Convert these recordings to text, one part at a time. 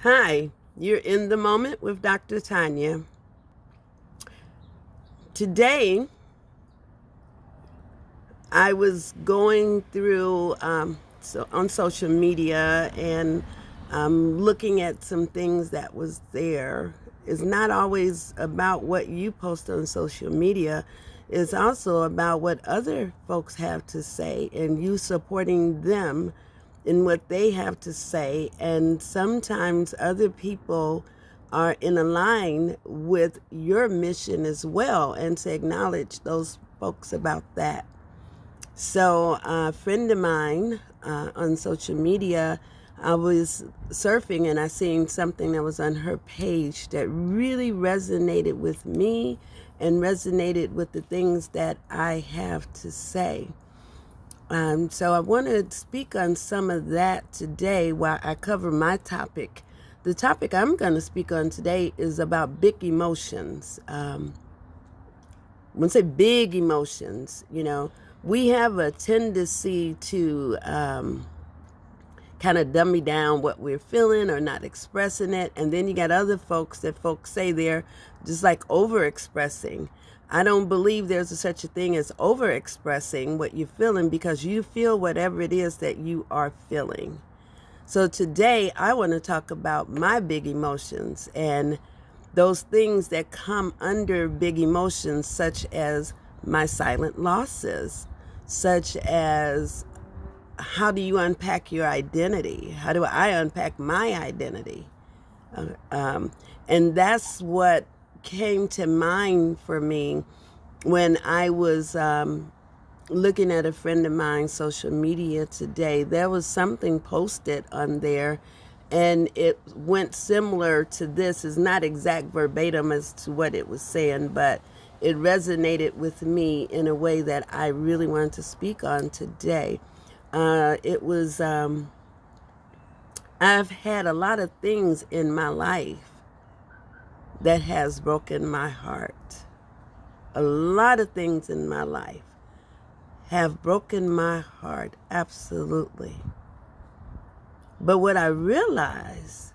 Hi, you're in the moment with Dr. Tanya. Today, I was going through on social media and looking at some things that was there. It's not always about what you post on social media. It's also about what other folks have to say and you supporting them in what they have to say. And sometimes other people are in a line with your mission as well, and to acknowledge those folks about that. So, a friend of mine on social media, I was surfing and I seen something that was on her page that really resonated with me and resonated with the things that I have to say. So I want to speak on some of that today while I cover my topic. The topic I'm going to speak on today is about big emotions. When I say big emotions, we have a tendency to kind of dummy down what we're feeling or not expressing it. And then you got other folks that folks say they're just like over expressing. I don't believe there's such a thing as over expressing what you're feeling, because you feel whatever it is that you are feeling. So today I want to talk about my big emotions and those things that come under big emotions, such as my silent losses, such as how do you unpack your identity? How do I unpack my identity? And that's what came to mind for me when I was looking at a friend of mine's social media today. There was something posted on there, and it went similar to this. It's not exact verbatim as to what it was saying, but it resonated with me in a way that I really wanted to speak on today. I've had a lot of things in my life that has broken my heart. A lot of things in my life have broken my heart, absolutely. But what I realize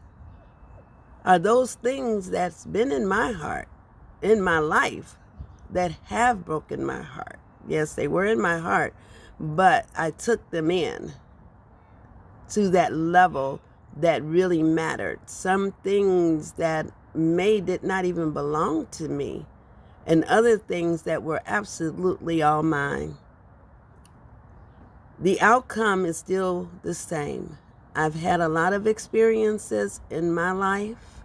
are those things that's been in my heart, in my life, that have broken my heart. Yes, they were in my heart, but I took them in to that level that really mattered. Some things that did not even belong to me, and other things that were absolutely all mine. The outcome is still the same. I've had a lot of experiences in my life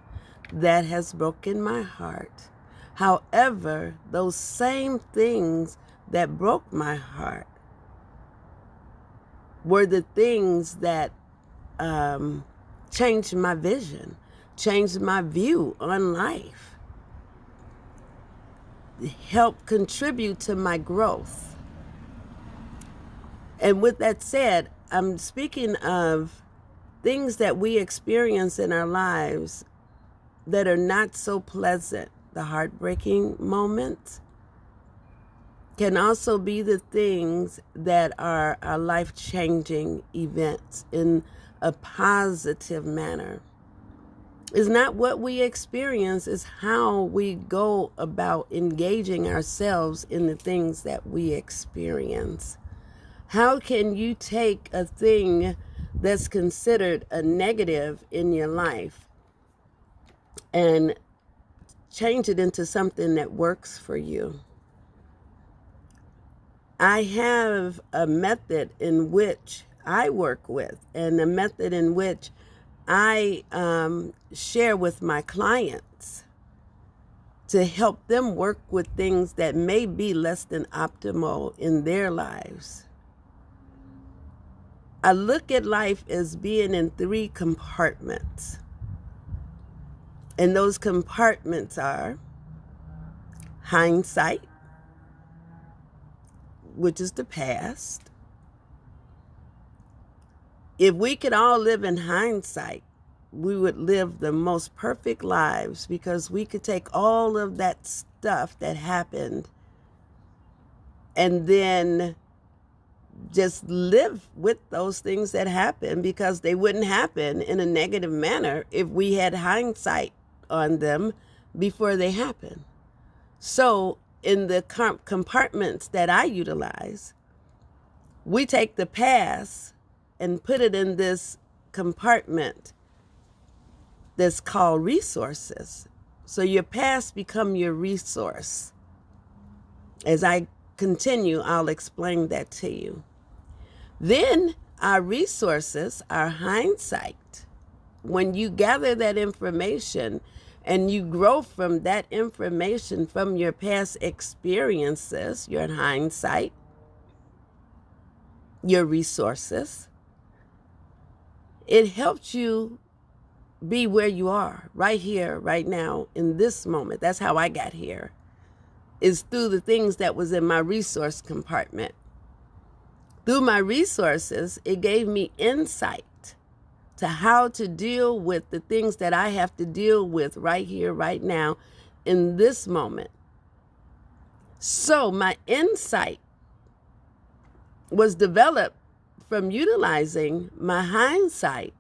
that has broken my heart. However, those same things that broke my heart were the things that changed my vision, changed my view on life, helped contribute to my growth. And with that said, I'm speaking of things that we experience in our lives that are not so pleasant. The heartbreaking moments can also be the things that are our life-changing events in a positive manner. It's not what we experience, it's how we go about engaging ourselves in the things that we experience. How can you take a thing that's considered a negative in your life and change it into something that works for you? I have a method in which I work with, and a method in which I share with my clients to help them work with things that may be less than optimal in their lives. I look at life as being in 3 compartments. And those compartments are hindsight, which is the past. If we could all live in hindsight, we would live the most perfect lives, because we could take all of that stuff that happened and then just live with those things that happen, because they wouldn't happen in a negative manner if we had hindsight on them before they happen. So in the compartments that I utilize, we take the past and put it in this compartment that's called resources. So your past become your resource. As I continue, I'll explain that to you. Then our resources are hindsight. When you gather that information and you grow from that information from your past experiences, your hindsight, your resources, it helps you be where you are right here, right now, in this moment. That's how I got here, is through the things that was in my resource compartment. Through my resources, it gave me insight to how to deal with the things that I have to deal with right here, right now, in this moment. So my insight was developed from utilizing my hindsight,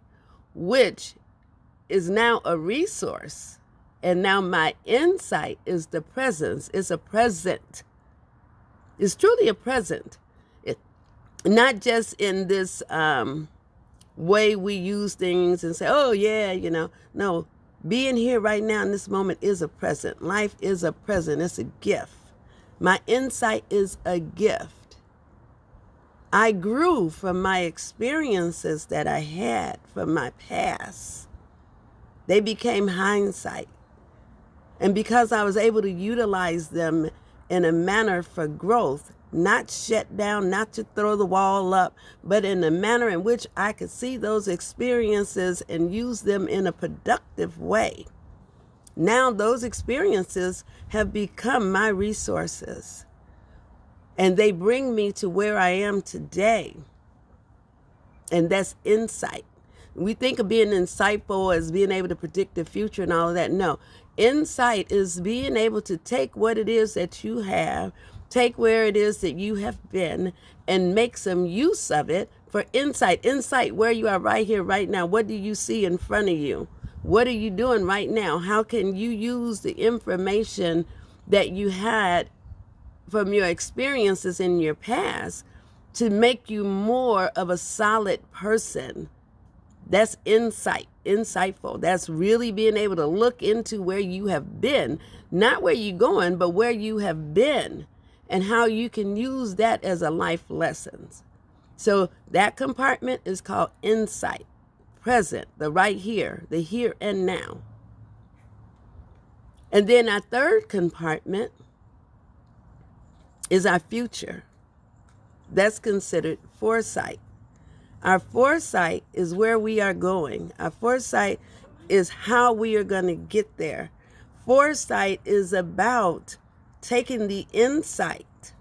which is now a resource. And now my insight is the presence. It's a present. It's truly a present. Not just in this way we use things and say, oh yeah, no, being here right now in this moment is a present. Life is a present. It's a gift. My insight is a gift. I grew from my experiences that I had from my past. They became hindsight. And because I was able to utilize them in a manner for growth, not shut down, not to throw the wall up, but in a manner in which I could see those experiences and use them in a productive way. Now those experiences have become my resources, and they bring me to where I am today. And that's insight. We think of being insightful as being able to predict the future and all of that. No, insight is being able to take what it is that you have, take where it is that you have been, and make some use of it for insight. Insight where you are right here, right now. What do you see in front of you? What are you doing right now? How can you use the information that you had from your experiences in your past to make you more of a solid person? That's insight, insightful. That's really being able to look into where you have been, not where you're going, but where you have been, and how you can use that as a life lesson. So that compartment is called insight, present, the right here, the here and now. And then our third compartment is our future. That's considered foresight. Our foresight is where we are going. Our foresight is how we are going to get there. Foresight is about taking the insight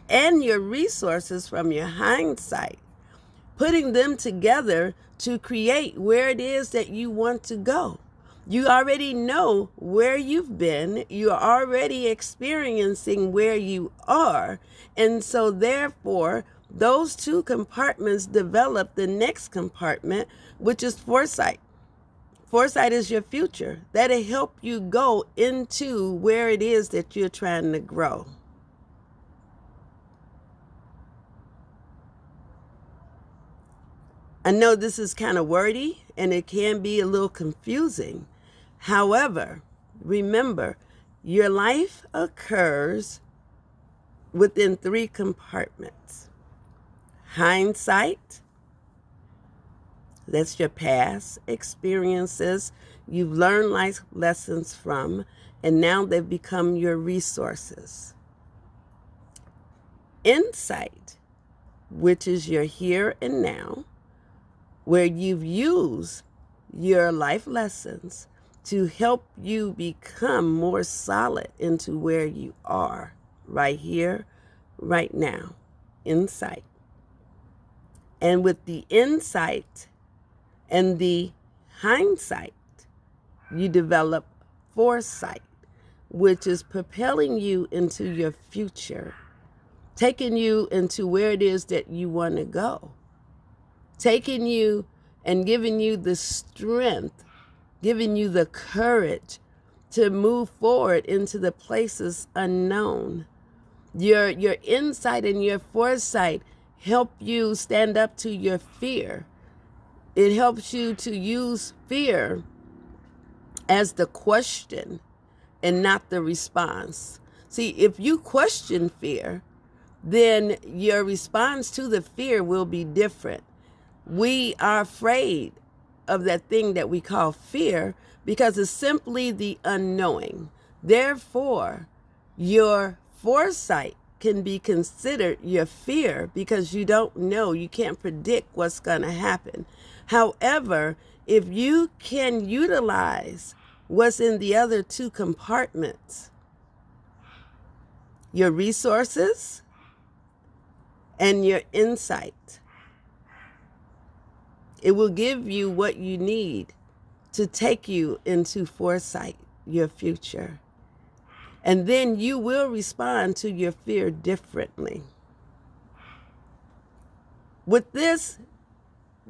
and your resources from your hindsight, putting them together to create where it is that you want to go. You already know where you've been. You're already experiencing where you are. And so therefore, those two compartments develop the next compartment, which is foresight. Foresight is your future. That'll help you go into where it is that you're trying to grow. I know this is kind of wordy and it can be a little confusing. However, remember, your life occurs within three compartments. Hindsight, that's your past experiences you've learned life lessons from, and now they've become your resources. Insight, which is your here and now, where you've used your life lessons to help you become more solid into where you are right here, right now. Insight. And with the insight and the hindsight, you develop foresight, which is propelling you into your future taking you into where it is that you want to go, taking you and giving you the strength, giving you the courage to move forward into the places unknown. Your insight and your foresight help you stand up to your fear. It helps you to use fear as the question and not the response. See, if you question fear, then your response to the fear will be different. We are afraid of that thing that we call fear because it's simply the unknowing. Therefore, your foresight can be considered your fear because you don't know, you can't predict what's going to happen. However, if you can utilize what's in the other two compartments, your resources and your insight, it will give you what you need to take you into foresight, your future. And then you will respond to your fear differently. With this,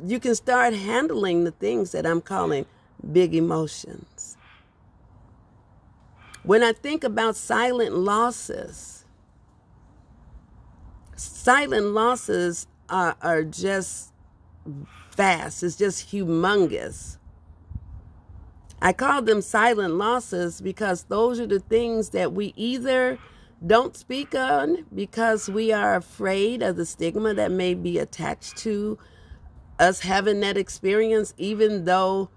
you can start handling the things that I'm calling big emotions. When I think about silent losses are just vast. It's just humongous. I call them silent losses because those are the things that we either don't speak on because we are afraid of the stigma that may be attached to us having that experience, even though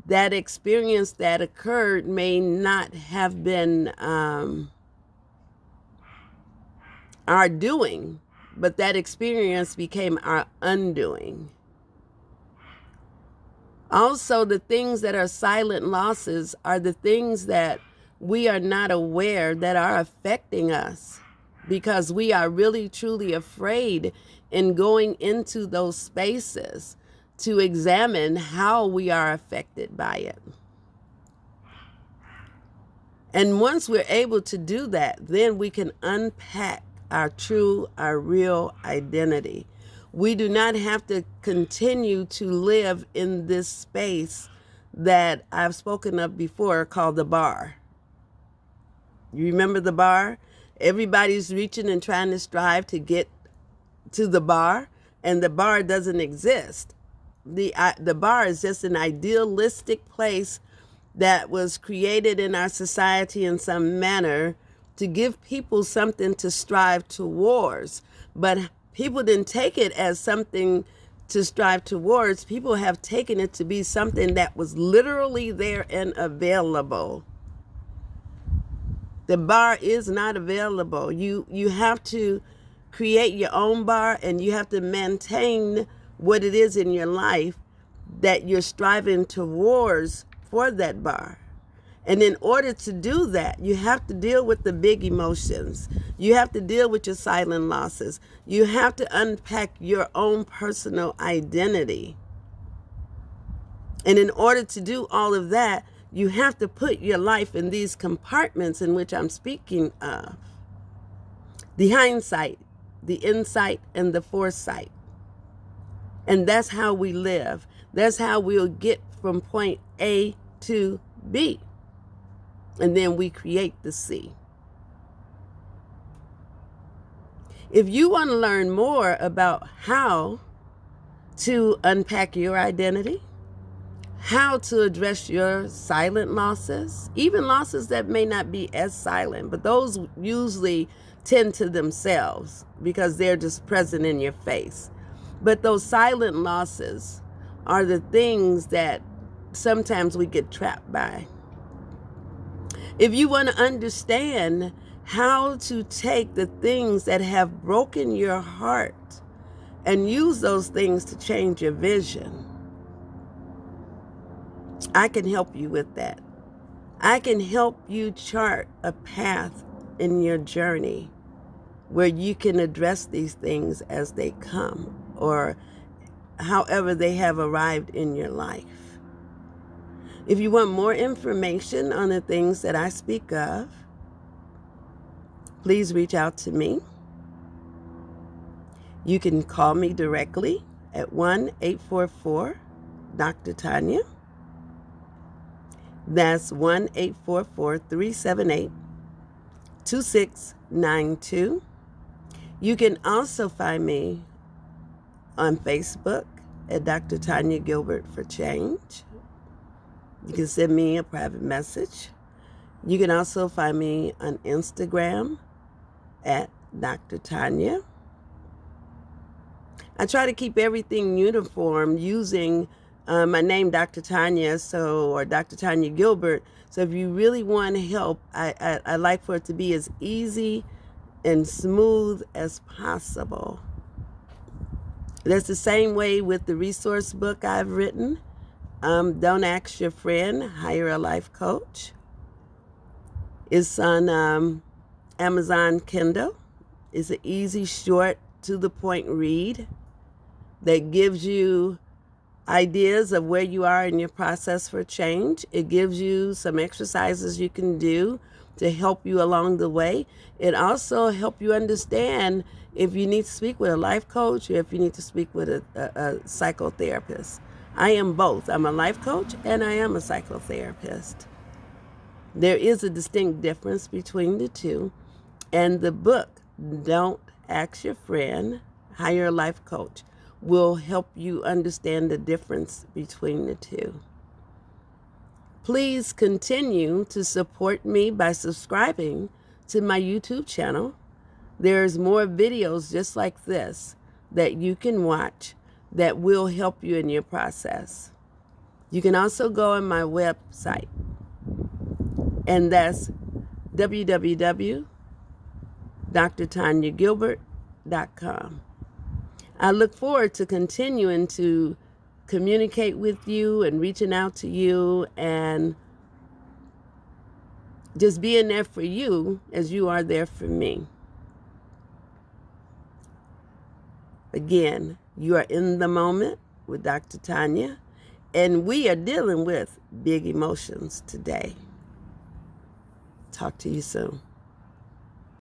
that experience that occurred may not have been our doing, but that experience became our undoing. Also, the things that are silent losses are the things that we are not aware that are affecting us because we are really truly afraid in going into those spaces to examine how we are affected by it. And once we're able to do that, then we can unpack our real identity. We do not have to continue to live in this space that I've spoken of before called the bar. You remember the bar? Everybody's reaching and trying to strive to get to the bar, and the bar doesn't exist. The bar is just an idealistic place that was created in our society in some manner to give people something to strive towards. But people didn't take it as something to strive towards. People have taken it to be something that was literally there and available. The bar is not available. You have to create your own bar, and you have to maintain what it is in your life that you're striving towards for that bar. And in order to do that, you have to deal with the big emotions. You have to deal with your silent losses. You have to unpack your own personal identity. And in order to do all of that, you have to put your life in these compartments in which I'm speaking of. The hindsight, the insight, and the foresight. And that's how we live. That's how we'll get from point A to B. And then we create the C. If you want to learn more about how to unpack your identity, how to address your silent losses, even losses that may not be as silent, but those usually tend to themselves because they're just present in your face. But those silent losses are the things that sometimes we get trapped by. If you want to understand how to take the things that have broken your heart and use those things to change your vision, I can help you with that. I can help you chart a path in your journey where you can address these things as they come or however they have arrived in your life. If you want more information on the things that I speak of, please reach out to me. You can call me directly at 1-844 Dr. Tanya. That's 1-844-378-2692. You can also find me on Facebook at Dr. Tanya Gilbert for Change. You can send me a private message. You can also find me on Instagram at Dr. Tanya. I try to keep everything uniform using my name, Dr. Tanya, or Dr. Tanya Gilbert. So if you really want help, I like for it to be as easy and smooth as possible. That's the same way with the resource book I've written. Don't Ask Your Friend, Hire a Life Coach. It's on Amazon Kindle. It's an easy, short, to the point read that gives you ideas of where you are in your process for change. It gives you some exercises you can do to help you along the way. It also helps you understand if you need to speak with a life coach or if you need to speak with a psychotherapist. I am both. I'm a life coach and I am a psychotherapist. There is a distinct difference between the two. And the book, Don't Ask Your Friend, Hire a Life Coach, will help you understand the difference between the two. Please continue to support me by subscribing to my YouTube channel. There's more videos just like this that you can watch that will help you in your process. You can also go on my website, and that's www.drtanyagilbert.com. I look forward to continuing to communicate with you and reaching out to you and just being there for you as you are there for me. Again, you are in the moment with Dr. Tanya, and we are dealing with big emotions today. Talk to you soon.